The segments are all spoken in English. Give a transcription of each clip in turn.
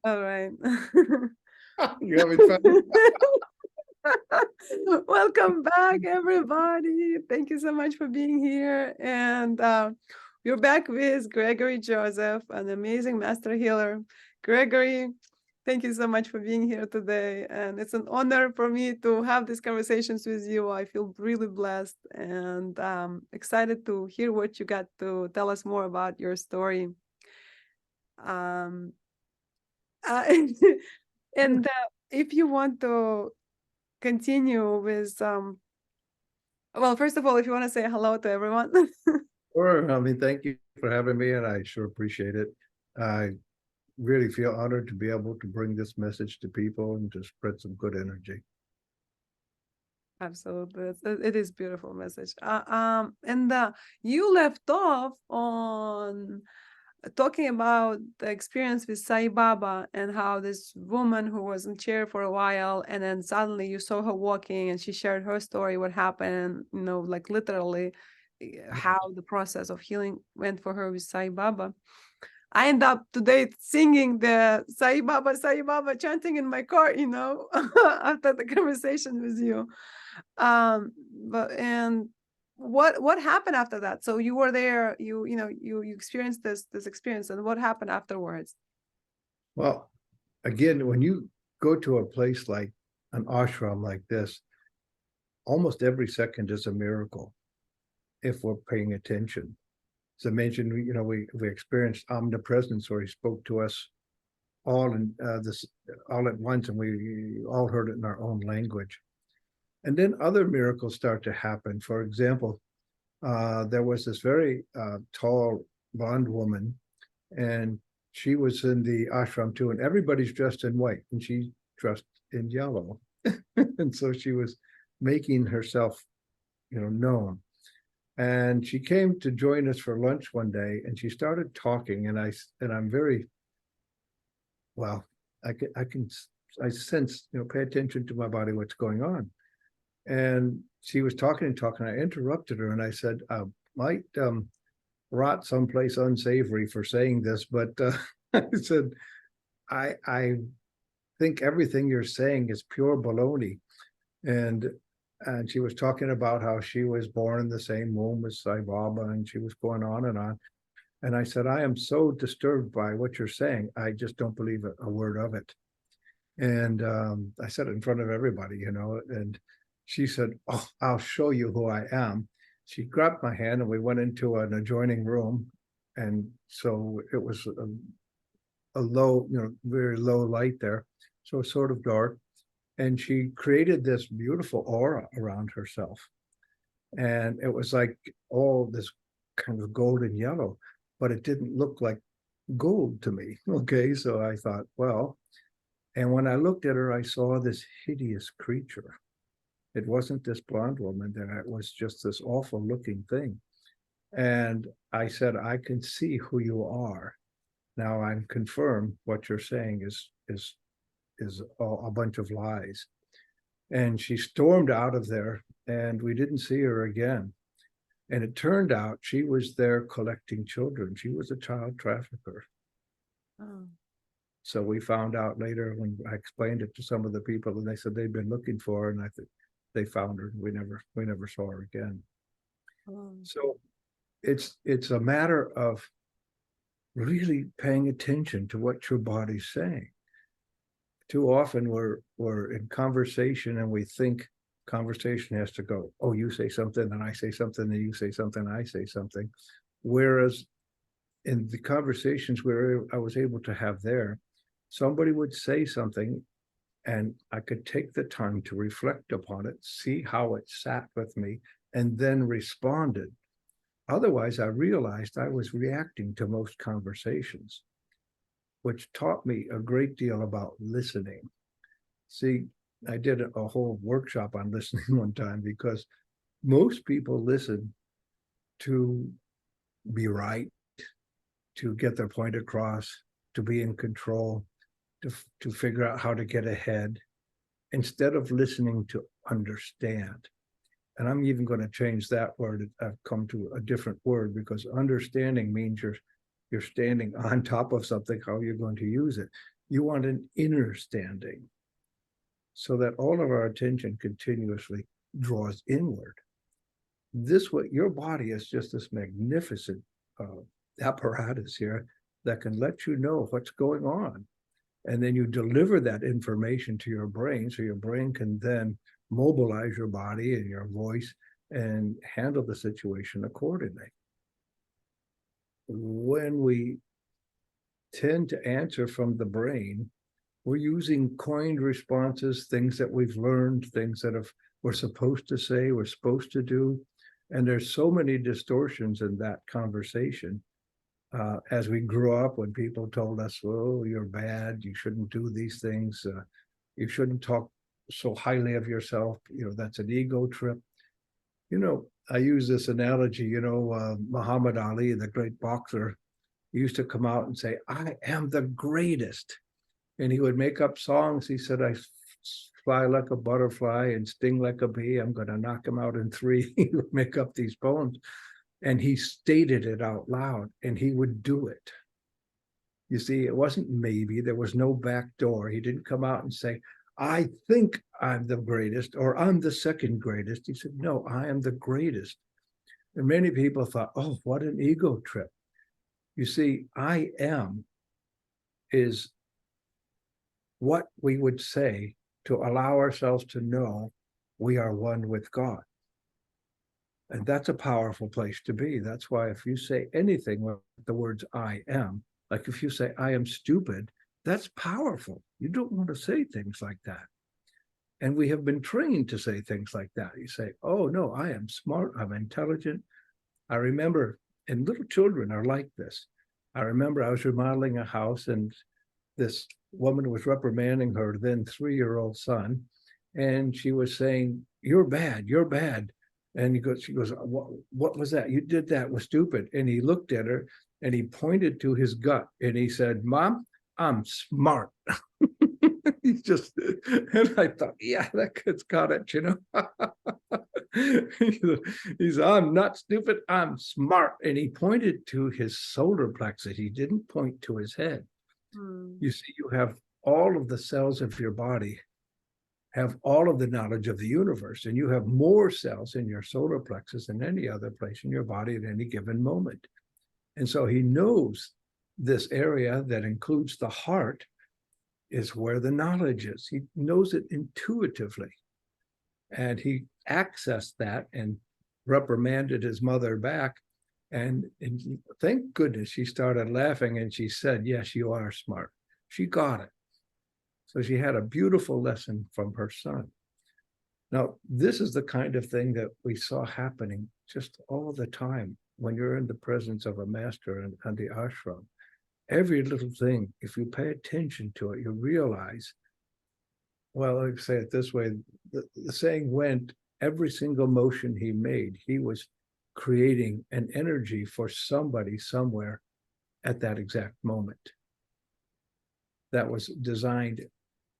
All right. You having fun? Welcome back, everybody. Thank you so much for being here. And we're back with Gregory Joseph, an amazing master healer. Gregory, thank you so much for being here today. And it's an honor for me to have these conversations with you. I feel really blessed and excited to hear what you got to tell us more about your story. Um, uh, and if you want to continue with well, first of all, if you want to say hello to everyone. Sure. I mean, thank you for having me, and I sure appreciate it. I really feel honored to be able to bring this message to people and to spread some good energy. Absolutely, it is beautiful message. And you left off on talking about the experience with Sai Baba and how this woman who was in chair for a while, and then suddenly you saw her walking, and she shared her story, what happened, like literally how the process of healing went for her with Sai Baba. I end up today singing the Sai Baba, chanting in my car, after the conversation with you. But and what happened after that? So you were there, you experienced this experience, and what happened afterwards? Well, again, when you go to a place like an ashram like this, almost every second is a miracle if we're paying attention. As I mentioned, we experienced omnipresence, where he spoke to us all in this all at once, and we all heard it in our own language. And then other miracles start to happen. For example, there was this very tall blonde woman, and she was in the ashram too, and everybody's dressed in white, and she dressed in yellow, and so she was making herself, known. And she came to join us for lunch one day, and she started talking, and I'm very well. I sense, pay attention to my body, what's going on. And she was talking and talking. I interrupted her, and I said, might rot someplace unsavory for saying this, but I said, I think everything you're saying is pure baloney. And and she was talking about how she was born in the same womb as Sai Baba, and she was going on and on. And I said, I am so disturbed by what you're saying. I just don't believe a word of it. And I said it in front of everybody, and she said, oh, I'll show you who I am. She grabbed my hand, and we went into an adjoining room. And so it was a low, very low light there. So sort of dark. And she created this beautiful aura around herself. And it was like all this kind of golden yellow, but it didn't look like gold to me. Okay. So I thought, well, and when I looked at her, I saw this hideous creature. It wasn't this blonde woman, that it was just this awful looking thing. And I said, I can see who you are. Now I'm confirmed what you're saying is a bunch of lies. And she stormed out of there, and we didn't see her again. And it turned out she was there collecting children. She was a child trafficker. Oh, So we found out later when I explained it to some of the people, and they said they'd been looking for her, and I think they found her. We never saw her again. oh. So it's a matter of really paying attention to what your body's saying. Too often we're in conversation, and we think conversation has to go, oh, you say something and I say something, and you say something and I say something. Whereas in the conversations where I was able to have there, somebody would say something, and I could take the time to reflect upon it, see how it sat with me, and then responded. Otherwise, I realized I was reacting to most conversations, which taught me a great deal about listening. See, I did a whole workshop on listening one time, because most people listen to be right, to get their point across, to be in control, to figure out how to get ahead, instead of listening to understand. And I'm even going to change that word. I've come to a different word, because understanding means you're standing on top of something, how you're going to use it. You want an inner standing so that all of our attention continuously draws inward. This way, your body is just this magnificent apparatus here that can let you know what's going on. And then you deliver that information to your brain so your brain can then mobilize your body and your voice and handle the situation accordingly. When we tend to answer from the brain, we're using coined responses, things that we've learned, things that we're supposed to say, we're supposed to do. And there's so many distortions in that conversation. As we grew up, when people told us, oh, you're bad, you shouldn't do these things, you shouldn't talk so highly of yourself, that's an ego trip. I use this analogy, Muhammad Ali, the great boxer, used to come out and say, I am the greatest. And he would make up songs. He said, I fly like a butterfly and sting like a bee. I'm going to knock him out in 3. He would make up these poems. And he stated it out loud, and he would do it. You see, it wasn't maybe. There was no back door. He didn't come out and say, I think I'm the greatest, or I'm the second greatest. He said, no, I am the greatest. And many people thought, oh, what an ego trip. You see, I am is what we would say to allow ourselves to know we are one with God. And that's a powerful place to be. That's why if you say anything with the words I am, like if you say I am stupid, that's powerful. You don't want to say things like that. And we have been trained to say things like that. You say, oh, no, I am smart, I'm intelligent. I remember, and little children are like this. I remember I was remodeling a house, and this woman was reprimanding her then 3-year-old son. And she was saying, you're bad, you're bad. And she goes, what was that? You did that, was stupid. And he looked at her and he pointed to his gut and he said, Mom, I'm smart. He's just, and I thought, yeah, that kid's got it, He said, I'm not stupid, I'm smart. And he pointed to his solar plexus. He didn't point to his head. You see, you have all of the cells of your body have all of the knowledge of the universe, and you have more cells in your solar plexus than any other place in your body at any given moment. And so he knows this area that includes the heart is where the knowledge is. He knows it intuitively. And he accessed that and reprimanded his mother back. And thank goodness she started laughing and she said, yes, you are smart. She got it. So she had a beautiful lesson from her son. Now, this is the kind of thing that we saw happening just all the time when you're in the presence of a master and the ashram. Every little thing, if you pay attention to it, you realize, well, I'd say it this way, the saying went, every single motion he made, he was creating an energy for somebody somewhere at that exact moment. That was designed.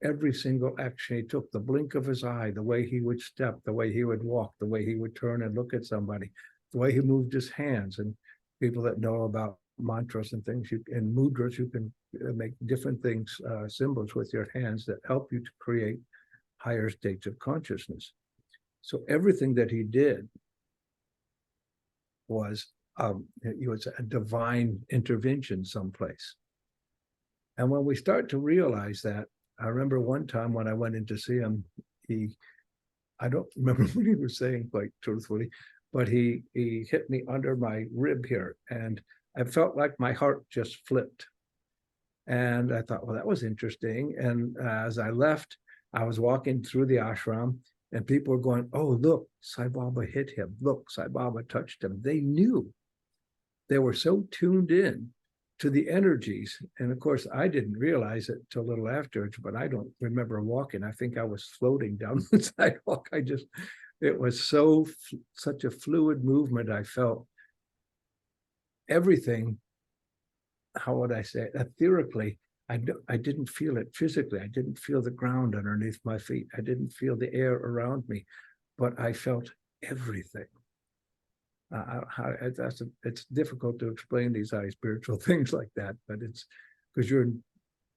Every single action he took, the blink of his eye, the way he would step, the way he would walk, the way he would turn and look at somebody, the way he moved his hands. And people that know about mantras and things, and mudras, you can make different things, symbols with your hands that help you to create higher states of consciousness. So everything that he did was a divine intervention someplace. And when we start to realize that, I remember one time when I went in to see him, I don't remember what he was saying quite truthfully, but he hit me under my rib here, and I felt like my heart just flipped. And I thought, well, that was interesting. And as I left, I was walking through the ashram, and people were going, oh, look, Sai Baba hit him. Look, Sai Baba touched him. They knew. They were so tuned in to the energies. And of course, I didn't realize it till a little afterwards, but I don't remember walking. I think I was floating down the sidewalk. It was such a fluid movement. I felt everything, how would I say it? Etherically, I didn't feel it physically. I didn't feel the ground underneath my feet. I didn't feel the air around me, but I felt everything. It's difficult to explain these high spiritual things like that, but it's because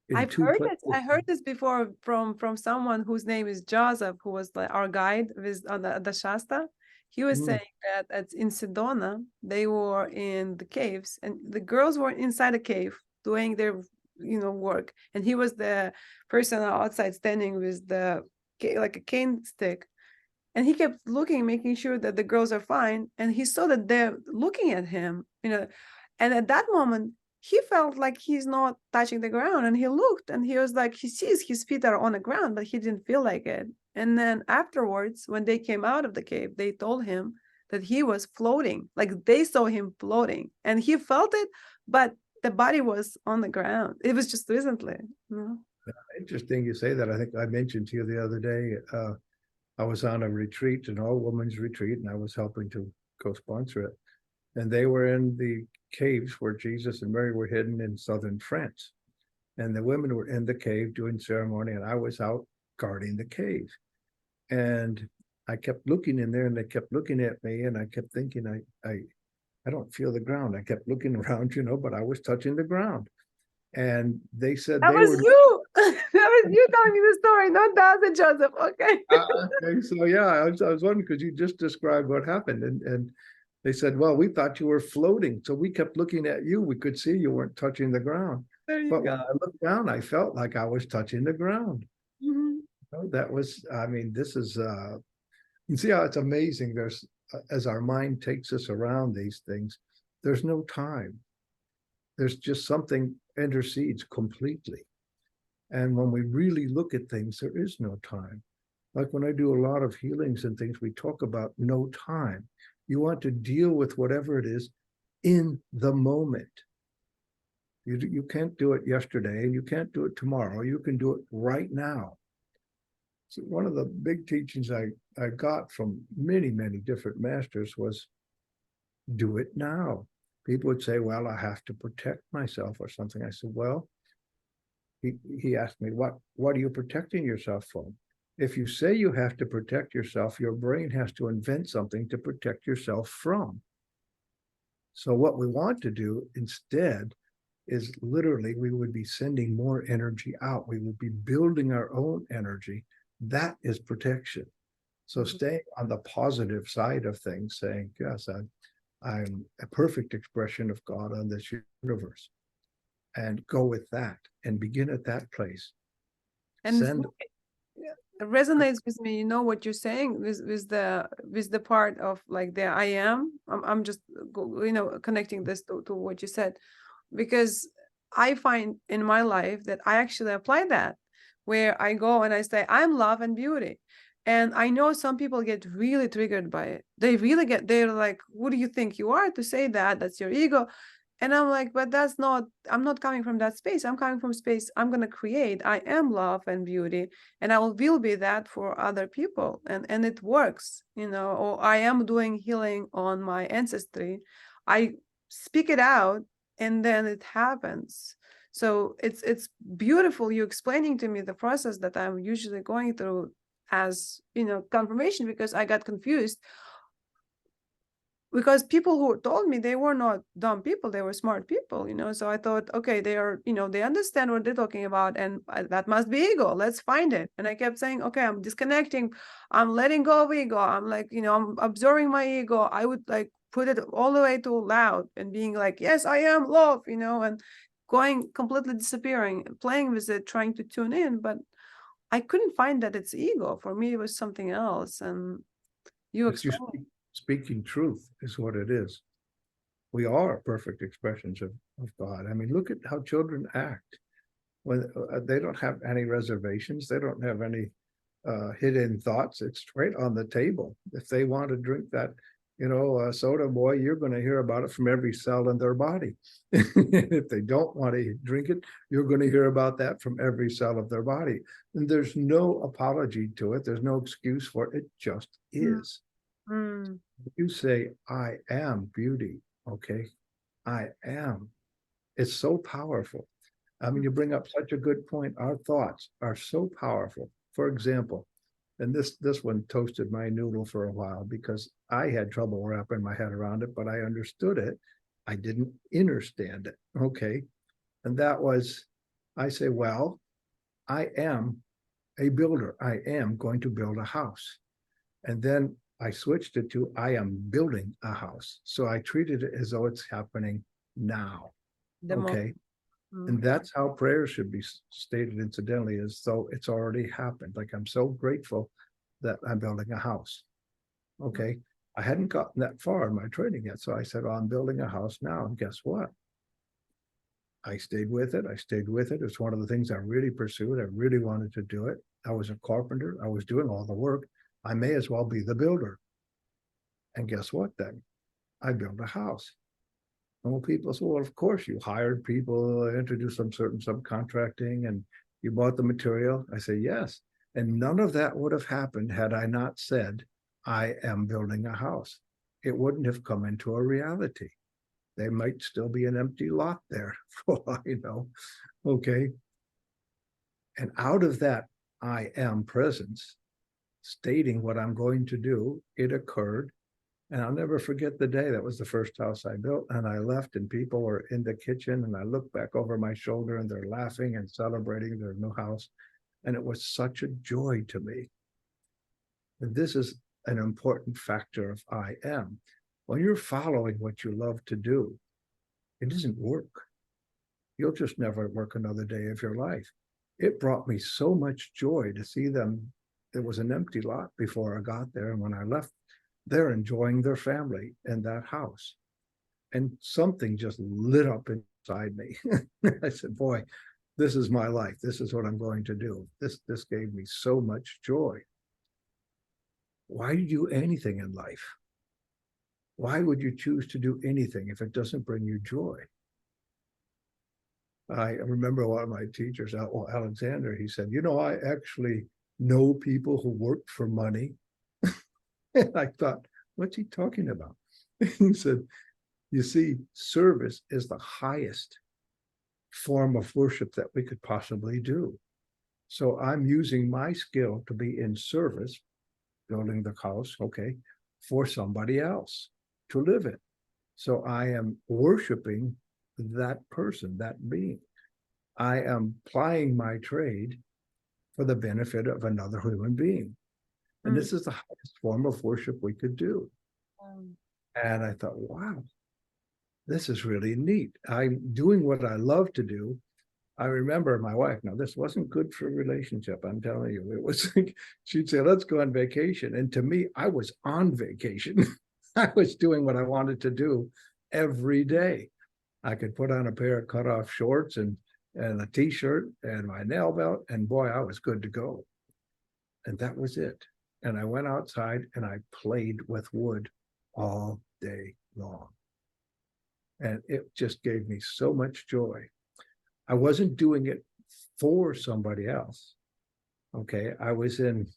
in I've two heard it. places. I heard this before from someone whose name is Joseph, who was like our guide with on the Shasta. He was Mm, saying that in Sedona, they were in the caves, and the girls were inside a cave doing their, work, and he was the person outside standing with the like a cane stick, and he kept looking, making sure that the girls are fine, and he saw that they're looking at him, and at that moment he felt like he's not touching the ground, and he looked and he was like, he sees his feet are on the ground, but he didn't feel like it. And then afterwards, when they came out of the cave, they told him that he was floating, like they saw him floating and he felt it, but the body was on the ground. It was just recently. Interesting you say that. I think I mentioned to you the other day, I was on a retreat, an all women's retreat, and I was helping to co-sponsor it. And they were in the caves where Jesus and Mary were hidden in southern France. And the women were in the cave doing ceremony, and I was out guarding the cave. And I kept looking in there, and they kept looking at me, and I kept thinking, I don't feel the ground. I kept looking around, but I was touching the ground. And they said That they was were. you. That was you telling me the story, not Dawson Joseph. Okay. Okay, so yeah, I was wondering because you just described what happened, and they said, well, we thought you were floating, so we kept looking at you. We could see you weren't touching the ground, There you but go. when I looked down, I felt like I was touching the ground. Mhm. That was, I mean, this is, you see how it's amazing. There's, as our mind takes us around these things, there's no time. There's just something intercedes completely. And when we really look at things, there is no time. Like when I do a lot of healings and things, we talk about no time. You want to deal with whatever it is in the moment. You can't do it yesterday and you can't do it tomorrow. You can do it right now. So one of the big teachings I got from many, many different masters was do it now. People would say, well, I have to protect myself or something. I said, well, he asked me, what are you protecting yourself from? If you say you have to protect yourself, your brain has to invent something to protect yourself from. So what we want to do instead is literally we would be sending more energy out. We would be building our own energy. That is protection. So staying on the positive side of things, saying, yes, I'm a perfect expression of God on this universe. And go with that and begin at that place. And Send. it resonates with me, what you're saying with the part of like the I am. I'm just connecting this to what you said, because I find in my life that I actually apply that, where I go and I say I'm love and beauty. And I know some people get really triggered by it. They're like, who do you think you are to say that? That's your ego. And I'm like, but I'm not coming from that space. I'm coming from space. I'm going to create. I am love and beauty. And I will be that for other people. And it works, or I am doing healing on my ancestry. I speak it out and then it happens. So it's beautiful. You explaining to me the process that I'm usually going through as, confirmation, because I got confused, because people who told me, they were not dumb people, they were smart people, so I thought, okay, they are, they understand what they're talking about, and that must be ego, let's find it. And I kept saying, okay, I'm disconnecting, I'm letting go of ego, I'm like, I'm observing my ego. I would like put it all the way to loud and being like, yes, I am love, and going completely disappearing, playing with it, trying to tune in, but I couldn't find that it's ego. For me, it was something else. And you It's just explained. speaking truth is what it is. We are perfect expressions of God. I mean, look at how children act when they don't have any reservations. They don't have any hidden thoughts. It's straight on the table. If they want to drink that, soda, boy, you're going to hear about it from every cell in their body. If they don't want to drink it, you're going to hear about that from every cell of their body. And there's no apology to it. There's no excuse for it. It just is. Mm. You say, I am beauty. Okay. I am. It's so powerful. I mean, you bring up such a good point. Our thoughts are so powerful. For example, and this one toasted my noodle for a while because I had trouble wrapping my head around it, but I understood it. I didn't understand it. Okay. And that was I say, well, I am a builder. I am going to build a house. And then I switched it to I am building a house. So I treated it as though it's happening now. The moment. Okay. And that's how prayer should be stated, incidentally, as though it's already happened. Like, I'm so grateful that I'm building a house. Okay. I hadn't gotten that far in my training yet. So I said, oh, I'm building a house now. And guess what? I stayed with it. I stayed with it. It's one of the things I really pursued. I really wanted to do it. I was a carpenter. I was doing all the work. I may as well be the builder. And guess what then? I built a house. And well, people say, well, of course, you hired people, introduced some certain subcontracting, and you bought the material. I say, yes. And none of that would have happened had I not said, I am building a house. It wouldn't have come into a reality. There might still be an empty lot there for all I know. Okay. And out of that I am presence, stating what I'm going to do, it occurred. And I'll never forget the day. That was the first house I built. And I left, and people were in the kitchen, and I looked back over my shoulder, and they're laughing and celebrating their new house. And it was such a joy to me. And this is an important factor of I am. When you're following what you love to do, it doesn't work. You'll just never work another day of your life. It brought me so much joy to see them. It was an empty lot before I got there. And when I left, they're enjoying their family in that house. And something just lit up inside me. I said, boy, this is my life. This is what I'm going to do. This gave me so much joy. Why do you do anything in life? Why would you choose to do anything if it doesn't bring you joy? I remember one of my teachers, Alexander, he said, I actually know people who work for money. And I thought, what's he talking about? He said, you see, service is the highest form of worship that we could possibly do. So I'm using my skill to be in service, building the house, okay, for somebody else to live in. So I am worshiping that person, that being. I am plying my trade for the benefit of another human being. And this is the highest form of worship we could do. And I thought, wow, this is really neat. I'm doing what I love to do. I remember my wife, now this wasn't good for a relationship, I'm telling you. It was like, she'd say, let's go on vacation. And to me, I was on vacation. I was doing what I wanted to do every day. I could put on a pair of cut-off shorts and a t-shirt and my nail belt, and boy, I was good to go. And that was it. And I went outside and I played with wood all day long. And it just gave me so much joy. I wasn't doing it for somebody else. Okay. I was in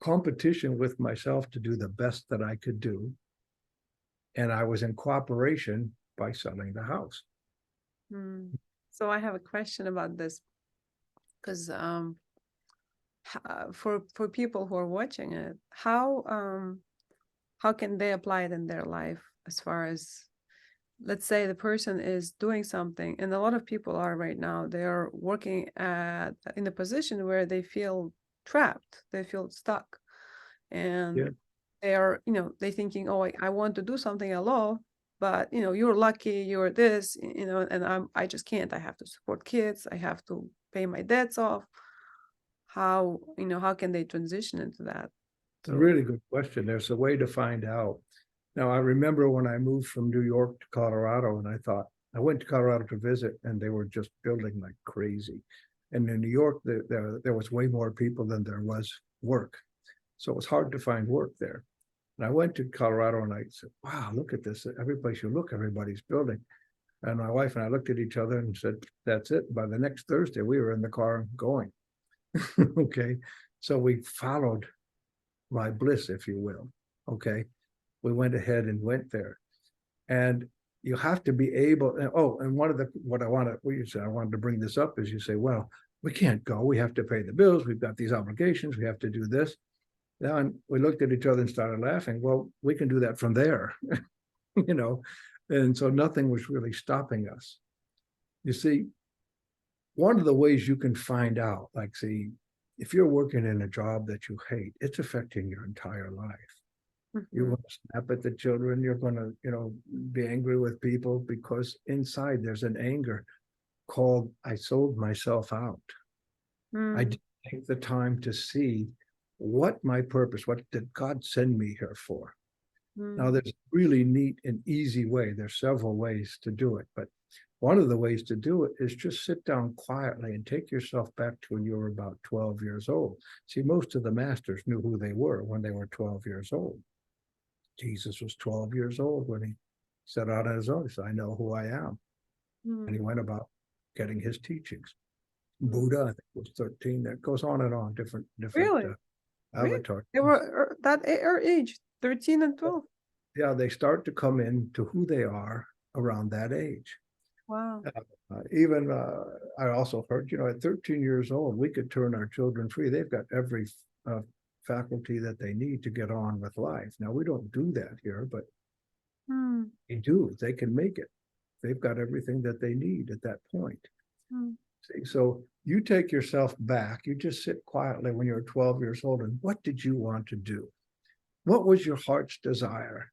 competition with myself to do the best that I could do. And I was in cooperation by selling the house. So I have a question about this, because for people who are watching it, how can they apply it in their life? As far as, let's say the person is doing something, and a lot of people are right now, they are working in a position where they feel trapped, they feel stuck, and they are, they thinking, oh, I want to do something I love, but you're lucky, you're this, and I just can't. I have to support kids, I have to pay my debts off. How can they transition into that? It's a really good question. There's a way to find out. Now, I remember when I moved from New York to Colorado, and I went to Colorado to visit, and they were just building like crazy. And in New York, there was way more people than there was work. So it was hard to find work there. And I went to Colorado and I said, wow, look at this. Every place you look, everybody's building. And my wife and I looked at each other and said, that's it. By the next Thursday, we were in the car going. Okay. So we followed my bliss, if you will. Okay. We went ahead and went there. And you have to be able, and what I wanted to bring this up is you say, well, we can't go. We have to pay the bills. We've got these obligations. We have to do this. Then we looked at each other and started laughing. Well, we can do that from there, and so nothing was really stopping us. You see, one of the ways you can find out, like, see, if you're working in a job that you hate, it's affecting your entire life. You Mhm. want to snap at the children, you're going to, be angry with people because inside there's an anger called, I sold myself out. I Mm, didn't take the time to see what my purpose, what did God send me here for? Now, mm, there's a really neat and easy way. There's several ways to do it, but one of the ways to do it is just sit down quietly and take yourself back to when you were about 12 years old. See, most of the masters knew who they were when they were 12 years old. Jesus was 12 years old when he set out on his own. He said, I know who I am. And he mm, went about getting his teachings. mm. Buddha, I think, was 13. That goes on and on, different Really? Really? avatars. They were our age, 13 and 12. Yeah, they start to come into who they are around that age. Wow. Even I also heard, at 13 years old, we could turn our children free. They've got every uh, faculty that they need to get on with life. Now, we don't do that here, but Mm, they do. They can make it. They've got everything that they need at that point. mm, See, so you take yourself back. You just sit quietly when you're 12 years old. And what did you want to do? What was your heart's desire?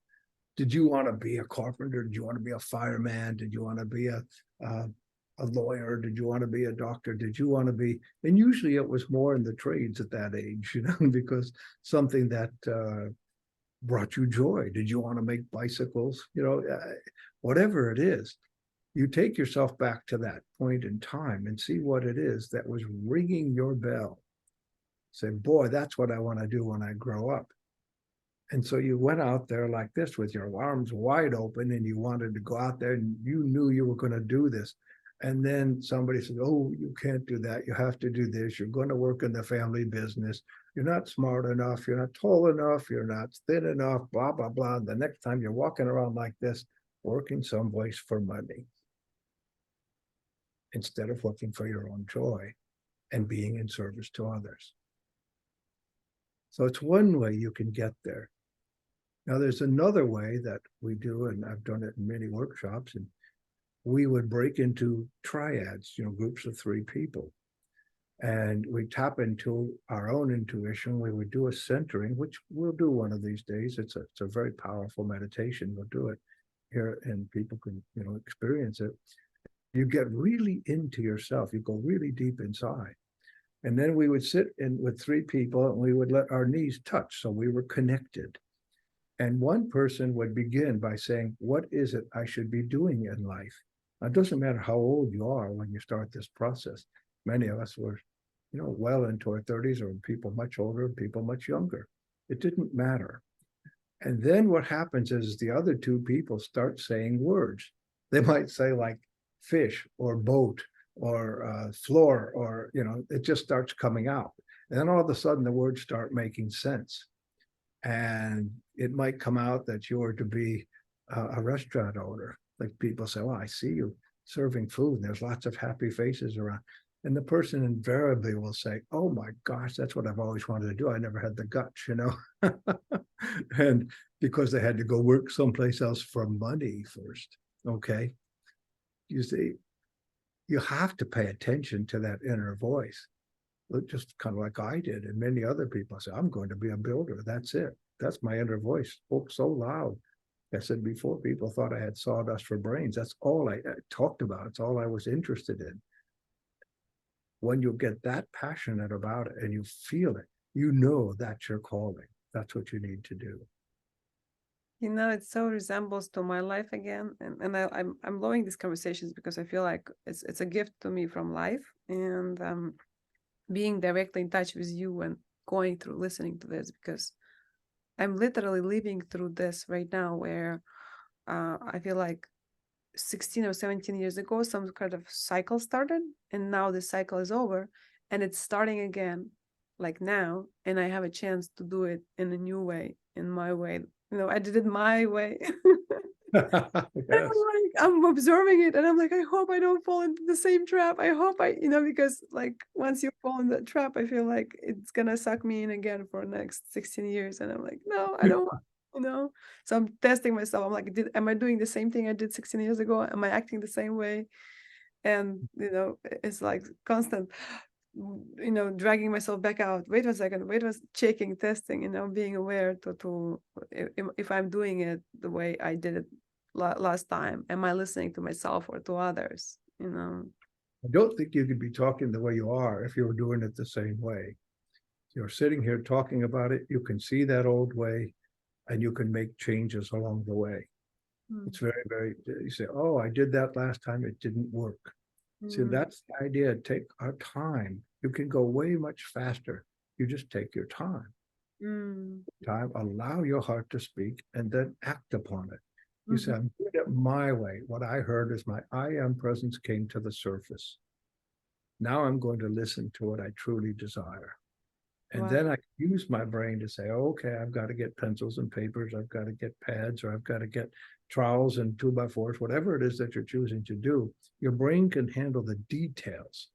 Did you want to be a carpenter? Did you want to be a fireman? Did you want to be a lawyer? Did you want to be a doctor? Did you want to be? And usually it was more in the trades at that age, because something that brought you joy. Did you want to make bicycles? Whatever it is, you take yourself back to that point in time and see what it is that was ringing your bell. Say, boy, that's what I want to do when I grow up. And so you went out there like this with your arms wide open and you wanted to go out there and you knew you were going to do this. And then somebody said, oh, you can't do that. You have to do this. You're going to work in the family business. You're not smart enough. You're not tall enough. You're not thin enough, blah, blah, blah. And the next time you're walking around like this, working someplace for money instead of working for your own joy and being in service to others. So it's one way you can get there. Now, there's another way that we do, and I've done it in many workshops, and we would break into triads, groups of 3 people. And we tap into our own intuition. We would do a centering, which we'll do one of these days. It's a very powerful meditation. We'll do it here, and people can, experience it. You get really into yourself. You go really deep inside. And then we would sit in with 3 people, and we would let our knees touch, so we were connected. And one person would begin by saying, what is it I should be doing in life? Now, it doesn't matter how old you are when you start this process. Many of us were, well into our 30s, or people much older, people much younger. It didn't matter. And then what happens is the other 2 people start saying words. They might say like fish or boat or floor, or, it just starts coming out. And then all of a sudden the words start making sense. And it might come out that you are to be a restaurant owner. Like people say, well, I see you serving food and there's lots of happy faces around. And the person invariably will say, oh my gosh, that's what I've always wanted to do. I never had the guts, and because they had to go work someplace else for money first. Okay. You see, you have to pay attention to that inner voice. Just kind of like I did, and many other people say, I'm going to be a builder. That's it. That's my inner voice. Spoke so loud. I said before, people thought I had sawdust for brains. That's all I talked about. It's all I was interested in. When you get that passionate about it and you feel it, that's your calling. That's what you need to do. It so resembles to my life again, and I'm loving these conversations because I feel like it's a gift to me from life, and being directly in touch with you and going through listening to this, because I'm literally living through this right now, where I feel like 16 or 17 years ago some kind of cycle started, and now the cycle is over and it's starting again, like now, and I have a chance to do it in a new way, in my way. I did it my way. And Yes. I'm observing it and I'm like, I hope I don't fall into the same trap. I hope because like once you fall in that trap, I feel like it's gonna suck me in again for the next 16 years. And I'm like, no, I don't want, you know. So I'm testing myself. I'm like, am I doing the same thing I did 16 years ago? Am I acting the same way? And it's like constant, dragging myself back out. Wait a second, wait, was checking, testing, being aware to if I'm doing it the way I did it last time. Am I listening to myself or to others? I don't think you could be talking the way you are if you were doing it the same way. You're sitting here talking about it, you can see that old way, and you can make changes along the way. It's very, very, you say, oh, I did that last time, it didn't work. See, that's the idea. Take our time. You can go way much faster. You just take your time. Time, allow your heart to speak, and then act upon it. You say, I'm doing it my way. What I heard is my I am presence came to the surface. Now I'm going to listen to what I truly desire. And Wow. then I use my brain to say, okay, I've got to get pencils and papers, I've got to get pads, or I've got to get trowels and 2x4s, whatever it is that you're choosing to do. Your brain can handle the details.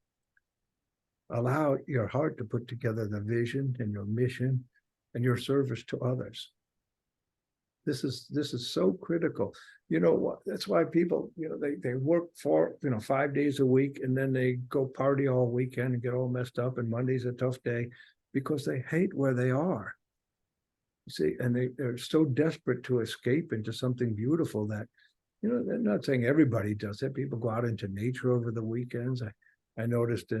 Allow your heart to put together the vision and your mission and your service to others. This is so critical. That's why people, they work for 5 days a week, and then they go party all weekend and get all messed up, and Monday's a tough day because they hate where they are. You see, and they're so desperate to escape into something beautiful that, they're not saying everybody does it. People go out into nature over the weekends. I noticed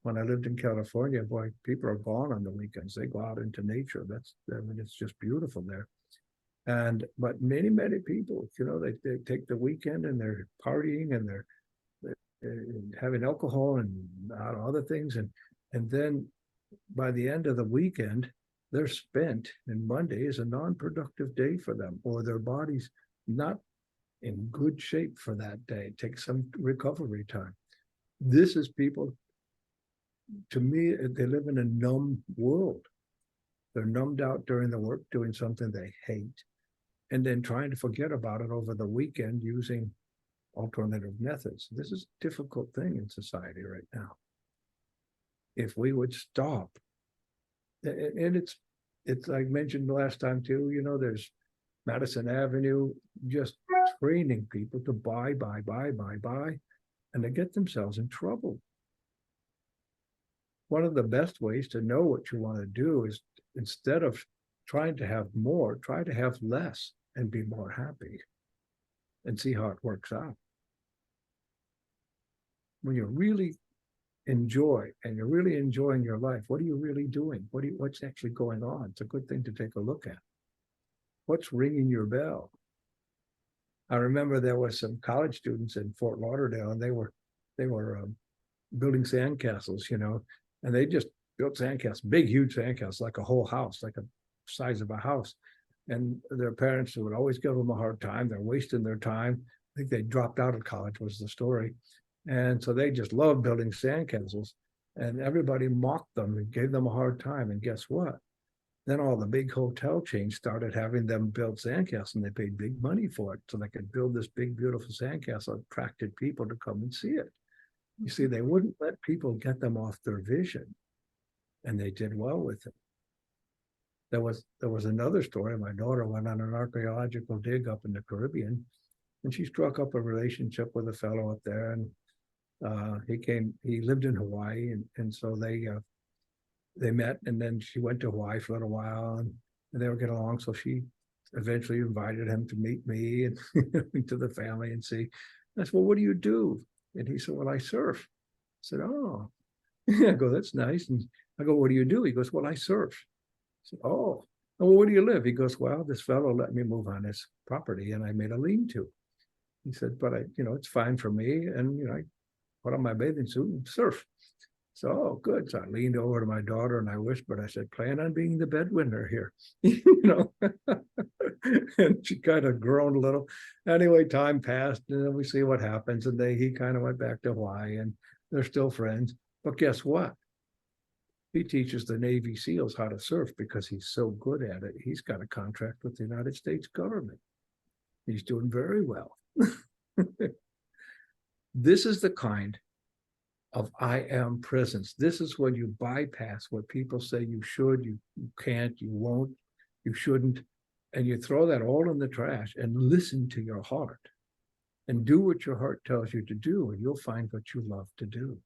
when I lived in California, boy, people are gone on the weekends. They go out into nature. It's just beautiful there. But many people, they take the weekend and they're partying and they're having alcohol and other things, and then by the end of the weekend, they're spent, and Monday is a non-productive day for them, or their body's not in good shape for that day. Take some recovery time. This is people, to me, they live in a numb world. They're numbed out during the work doing something they hate, and then trying to forget about it over the weekend using alternative methods. This is a difficult thing in society right now. If we would stop, and it's like mentioned last time too, there's Madison Avenue just training people to buy, and they get themselves in trouble. One of the best ways to know what you want to do is, instead of trying to have more, try to have less and be more happy, and see how it works out. When you really enjoy and you're really enjoying your life, what are you really doing? What's actually going on? It's a good thing to take a look at. What's ringing your bell? I remember there was some college students in Fort Lauderdale, and they were building sandcastles, and they just built sandcastles, big, huge sandcastles, like a whole house, like a size of a house. And their parents would always give them a hard time. They're wasting their time. I think they dropped out of college, was the story. And so they just loved building sandcastles, and everybody mocked them and gave them a hard time. And guess what? Then all the big hotel chains started having them build sandcastles, and they paid big money for it, so they could build this big, beautiful sandcastle, attracted people to come and see it. You see, they wouldn't let people get them off their vision, and they did well with it. There was another story. My daughter went on an archaeological dig up in the Caribbean, and she struck up a relationship with a fellow up there, and he lived in Hawaii, and so they met, and then she went to Hawaii for a little while, and they were getting along. So she eventually invited him to meet me and to the family and see. I said, well, what do you do? And he said, well, I surf. I said, oh. I go, that's nice. And I go, what do you do? He goes, well, I surf. I said, oh. Well, where do you live? He goes, well, this fellow let me move on his property, and I made a lean-to. He said, but it's fine for me. And, I put on my bathing suit and surf. So, oh, good. So I leaned over to my daughter and I whispered, I said, plan on being the breadwinner here, and she kind of groaned a little. Anyway, time passed, and then we see what happens. And he kind of went back to Hawaii, and they're still friends. But guess what? He teaches the Navy SEALs how to surf because he's so good at it. He's got a contract with the United States government. He's doing very well. This is the kind of I am presence. This is when you bypass what people say you should, you can't, you won't, you shouldn't, and you throw that all in the trash and listen to your heart. and do what your heart tells you to do, and you'll find what you love to do.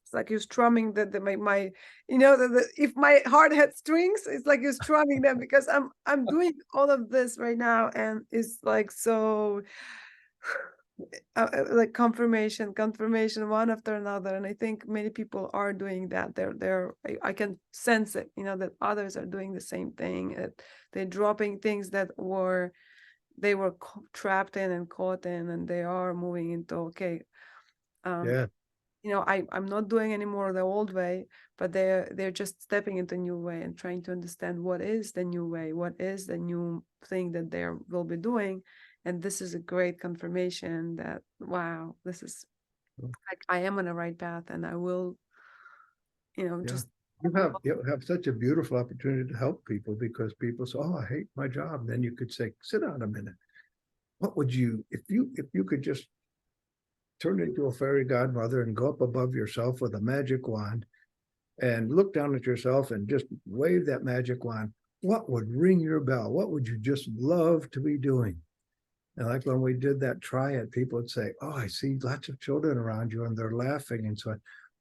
It's like you're strumming my you know, if my heart had strings, it's like you're strumming them, because I'm doing all of this right now, and it's like so like confirmation one after another. And I think many people are doing that. I can sense it, you know, that others are doing the same thing. They're dropping things that they were trapped in and caught in, and they are moving into, okay, um Yeah, you know, I'm not doing anymore the old way, but they're just stepping into a new way and trying to understand what is the new way, what is the new thing that they will be doing. And this is a great confirmation that, wow, this is like I am on the right path, and I will, you know, yeah. just You have such a beautiful opportunity to help people, because people say, "Oh, I hate my job." Then you could say, "Sit down a minute. What would you, if you could just turn into a fairy godmother and go up above yourself with a magic wand and look down at yourself and just wave that magic wand, what would ring your bell? What would you just love to be doing?" And like when we did that triad, people would say, "Oh, I see lots of children around you," and they're laughing. And so,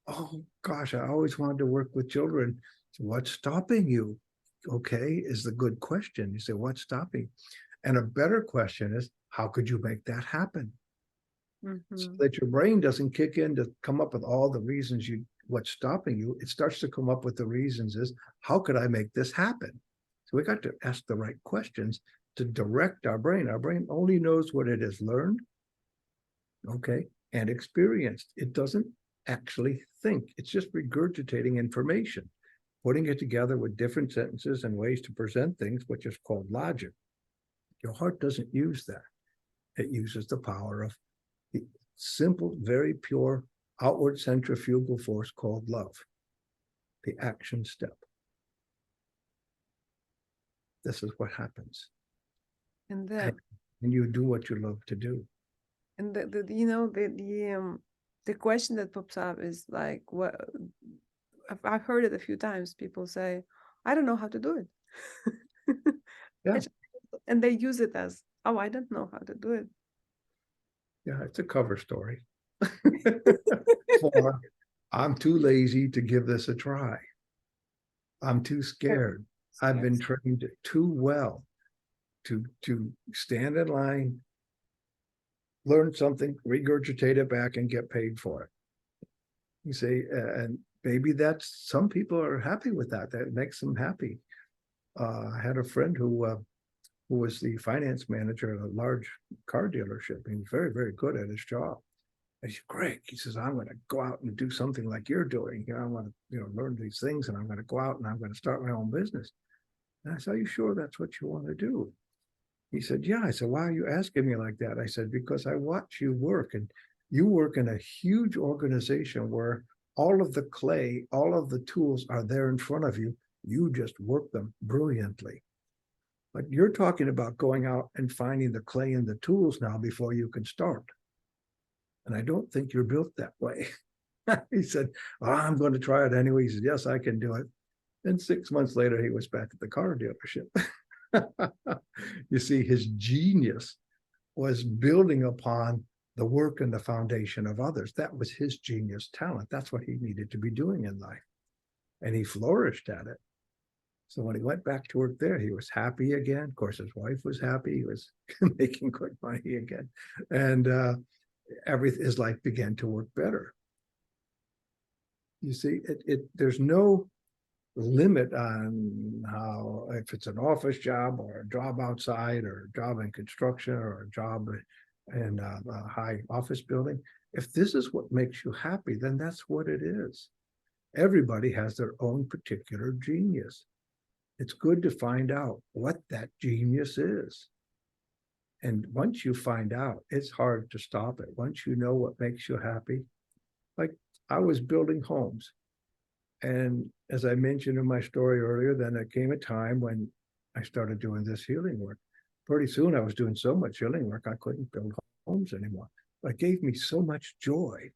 "Oh gosh, I always wanted to work with children." So what's stopping you? Okay, is the good question. You say, "What's stopping?" And a better question is, how could you make that happen? So mhm. that your brain doesn't kick in to come up with all the reasons what's stopping you. It starts to come up with the reasons is, how could I make this happen? So we got to ask the right questions to direct our brain. Our brain only knows what it has learned, okay, and experienced. It doesn't actually think. It's just regurgitating information, putting it together with different sentences and ways to present things, which is called logic. Your heart doesn't use that. It uses the power of the simple, very pure outward centrifugal force called love, the action step. This is what happens. And And you do what you love to do. the you know, the question that pops up is like, what, I've heard it a few times. People say, I don't know how to do it. I Yeah, just- and they use it as, oh, I don't know how to do it. yeah, it's a cover story. For, I'm too lazy to give this a try. I'm too scared. I've been Yes. trained too well to stand in line, learn something, regurgitate it back, and get paid for it. You say, and maybe that's, some people are happy with that. That makes them happy. I had a friend who was the finance manager at a large car dealership. He was very, very good at his job. And he said, "Greg," he says, "I'm going to go out and do something like you're doing. You know, I want to, learn these things, and I'm going to go out and I'm going to start my own business." And I said, "Are you sure that's what you want to do?" He said, "Yeah." I said, "Why are you asking me like that?" I said, "Because I watch you work, and you work in a huge organization where all of the clay, all of the tools are there in front of you. You just work them brilliantly. But you're talking about going out and finding the clay and the tools now before you can start. And I don't think you're built that way." He said, "Oh, I'm going to try it anyway." He said, "Yes, I can do it." And 6 months later, he was back at the car dealership. You see, his genius was building upon the work and the foundation of others. That was his genius talent. That's what he needed to be doing in life. And he flourished at it. So when he went back to work there, he was happy again. Of course, his wife was happy. He was making good money again. And his life began to work better. You see, there's no limit on how, if it's an office job or a job outside or a job in construction or a job in a high office building. If this is what makes you happy, then that's what it is. Everybody has their own particular genius. It's good to find out what that genius is. And once you find out, it's hard to stop it. Once you know what makes you happy, like I was building homes. And as I mentioned in my story earlier, then there came a time when I started doing this healing work. Pretty soon I was doing so much healing work, I couldn't build homes anymore. But it gave me so much joy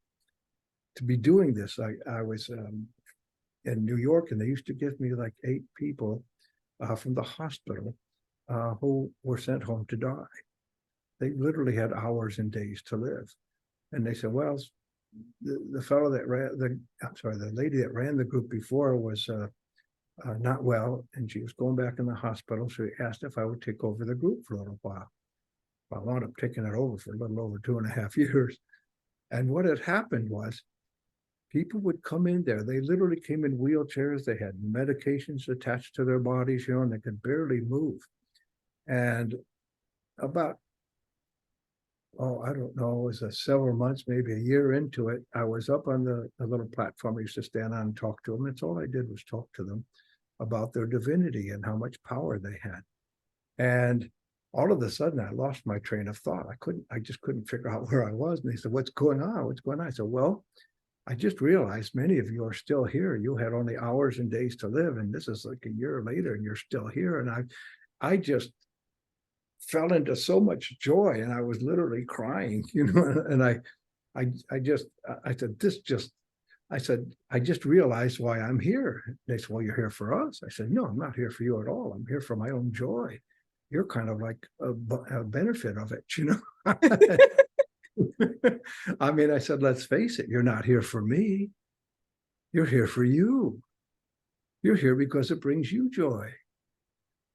to be doing this. I was in New York, and they used to give me like 8 people from the hospital who were sent home to die. They literally had hours and days to live. And they said, well, the fellow that ran the lady that ran the group before was not well, and she was going back in the hospital. So he asked if I would take over the group for a little while. I wound up taking it over for a little over 2.5 years. And what had happened was people would come in there. They literally came in wheelchairs. They had medications attached to their bodies, and they could barely move. And about, I don't know, it was several months, maybe a year into it, I was up on the little platform I used to stand on and talk to them. That's all I did was talk to them about their divinity and how much power they had. And all of a sudden, I lost my train of thought. I just couldn't figure out where I was. And they said, what's going on? What's going on? I said, well, I just realized many of you are still here. You had only hours and days to live. And this is like a year later and you're still here. And I just fell into so much joy, and I was literally crying, and I said, I just realized why I'm here. They said, well, you're here for us. I said, no, I'm not here for you at all. I'm here for my own joy. You're kind of like a benefit of it, I mean, I said, let's face it, you're not here for me. You're here for you. You're here because it brings you joy.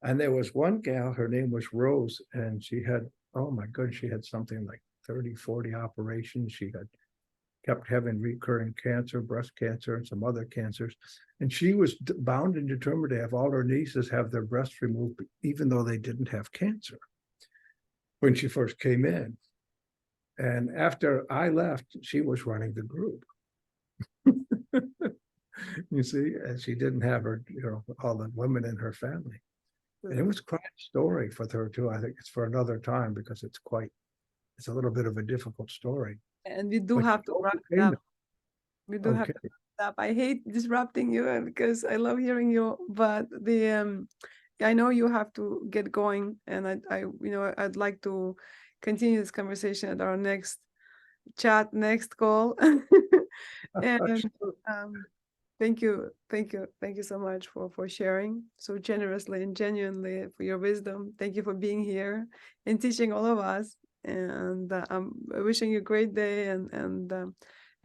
And there was one gal, her name was Rose, and she had, oh my goodness, she had something like 30, 40 operations. She had kept having recurring cancer, breast cancer, and some other cancers. And she was bound and determined to have all her nieces have their breasts removed, even though they didn't have cancer when she first came in. And after I left, she was running the group. You see, and she didn't have her, all the women in her family. And it was quite a story for her too. I think it's for another time because it's a little bit of a difficult story. And we do But have to wrap it up. We do have to wrap it up. I hate disrupting you because I love hearing you, but I know you have to get going, and I'd like to continue this conversation at our next chat, next call. And thank you so much for sharing so generously and genuinely, for your wisdom. Thank you for being here and teaching all of us. And I'm wishing you a great day. And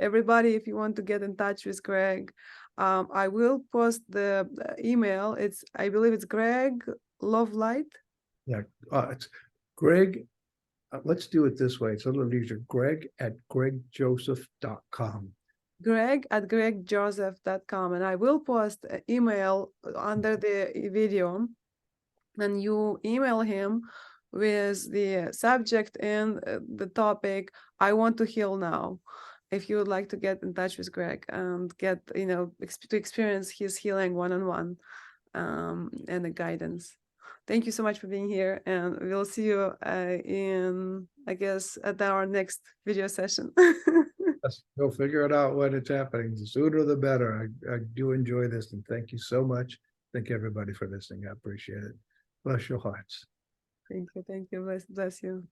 everybody, if you want to get in touch with Greg, I will post the email. I believe it's Greg Lovelight. Yeah, it's Greg. Let's do it this way. It's a little easier. Greg@gregjoseph.com. Greg@gregjoseph.com. And I will post an email under the video, and you email him with the subject and the topic, I want to heal now. If you would like to get in touch with Greg and get, to experience his healing one-on-one, and the guidance. Thank you so much for being here, and we'll see you in, I guess, at our next video session. We'll figure it out when it's happening. The sooner the better. I do enjoy this, and thank you so much. Thank everybody for listening. I appreciate it. Bless your hearts. Thank you. Bless you.